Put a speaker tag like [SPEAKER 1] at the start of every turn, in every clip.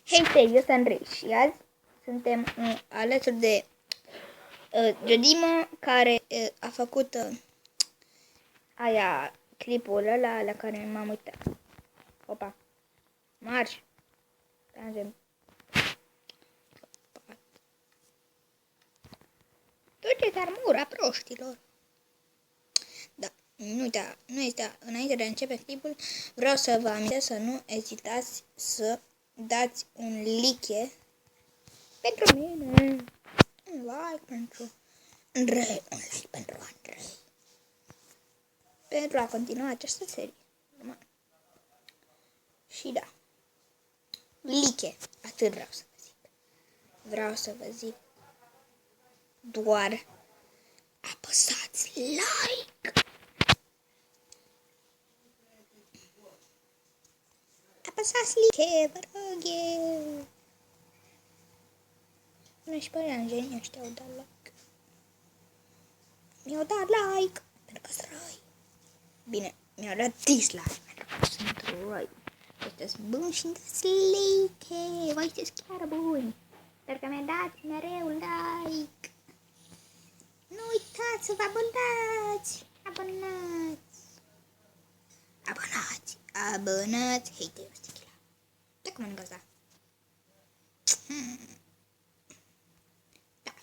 [SPEAKER 1] Hei, eu sunt Andrei și azi suntem alături de Jodimo, care a făcut clipul ăla la care m-am uitat. Opa, marș! Tangent. Duceți armura proștilor! Da, nu este înainte de a începe clipul, vreau să vă amintesc să nu ezitați să dați un like pentru mine, un like pentru Andrei, un like pentru Andrei, pentru a continua această serie. Și da, like, atât vreau să vă zic. Vreau să vă zic doar apăsați like. Apăsați like, vă rog eu. Nu-și păreanjenii ăștia au dat like. Mi-au dat like pentru că sunt răi. Bine, mi-au dat dislike pentru că sunt răi. Sunteți buni și dați like. Voi sunteți chiar buni. Pentru că mi-a dat mereu like. Nu uitați să vă abonați. Abonați. Hei, te-i o stichila. Da, cum mănâncă asta? Da.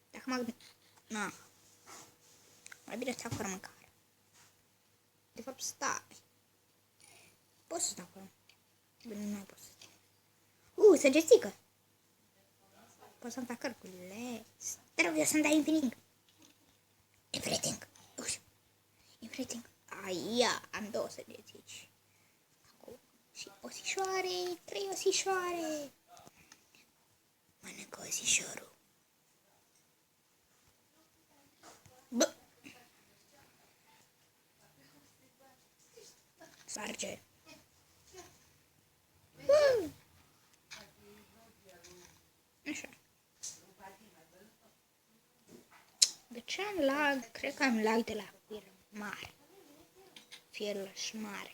[SPEAKER 1] Dacă mă gândesc... Na. Mai bine stau fără mâncare. De fapt, stai. Poți să stau acolo. Bine, nu pot să stau. Săgețică. Pot să-mi fac cărcurile. Te rog eu să-mi dai infinit. Everything. Everything. Aia, am 2 săgețici. Acum. Și osișoare. 3 osișoare. Mănâncă osișorul. Bă. Sarge. Așa. De ce am lag? Cred că am lag de la fier mare. Fierlăș mare.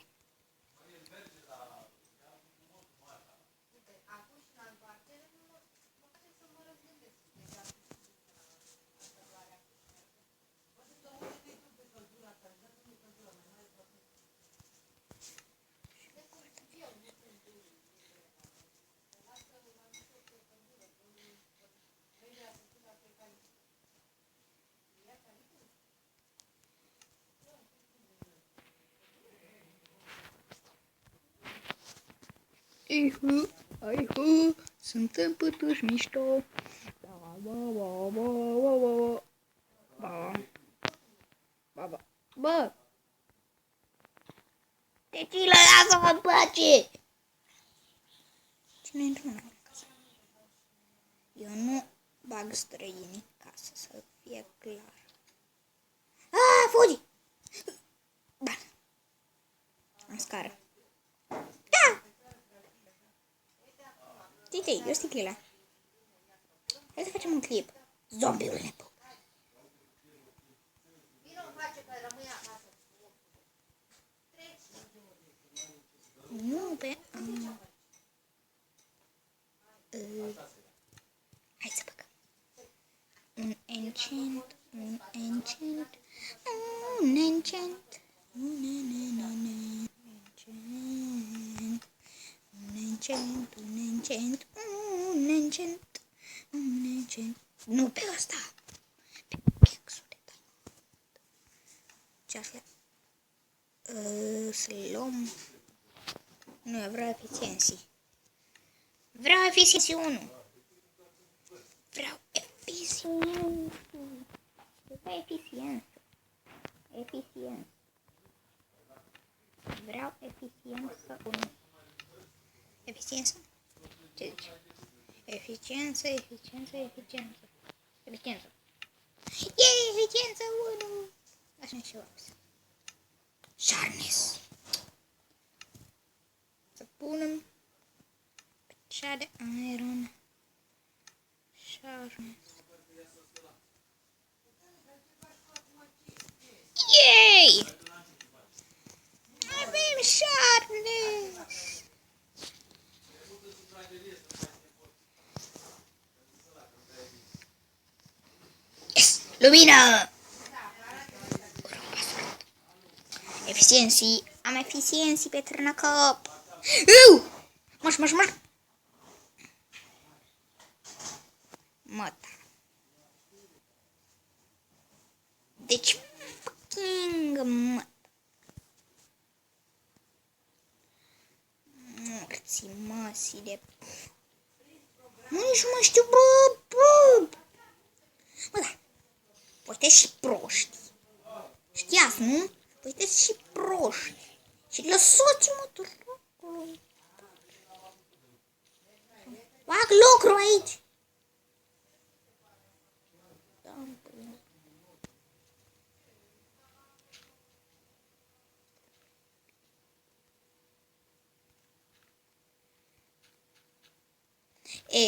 [SPEAKER 1] Aihu, suntem pătuși mișto. Bă! Tequila, lasă-mă în pace! Cine intră în casă? Eu nu bag străinii ca să fie clar. Fugi! Ba! Am scară. Da! Titei, eu sticlila. Hai să facem un clip. Zombiul nepu. Nu pe... Hai să băgăm. Un enchant. Nu pe ăsta. Pe pixul de diamond. Ce-ar fi? Să luăm... Nu, eu vreau eficienții. Vreau eficienții 1. Vreau eficiență. Vreau eficiență 1. Eficiență? Ce zici? Eficiență. Eficiență 1. Așa și eu. Sharpness. Să punem pe cea de iron. Sharpness. Yay! Avem sharpness. Lumină! Eficiency. Am eficiency pe trânăcăp. Moș. Măta. Deci, fucking măta. Morții măsii de... Nu, nici nu mă știu, bă. Mă, da. Voi sunteți și proști. Știați, nu? Voi sunteți și proști. Și lăsați-mă, dracului. Fac lucru aici.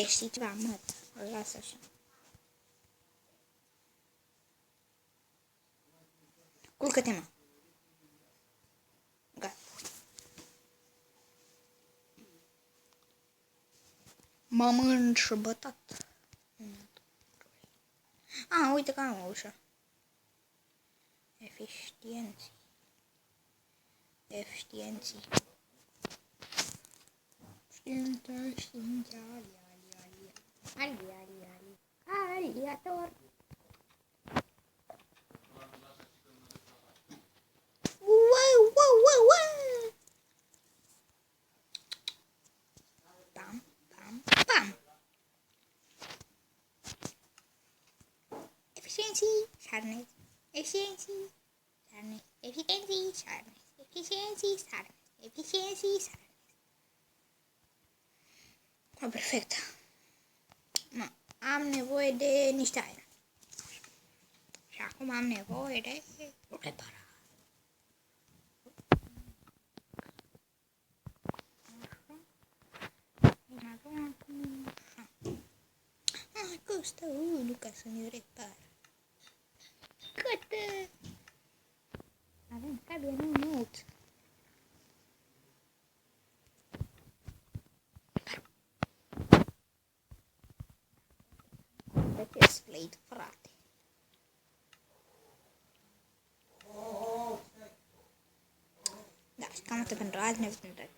[SPEAKER 1] Știi ceva, mă, o las așa. Culcă-te, mă. Gata. M-am înșăbătat. Uite că am o ușă. Eficienții. Știința, aliator. Wow. Pam. Efficiency, sharpness. Perfect. Am nevoie de niște aer. Și acum am nevoie de repara. Costă 1 ca să ne repar. Cât? Avem cabinul mult. Pe slate, frate. Da, și cam atât pentru azi, ne vedem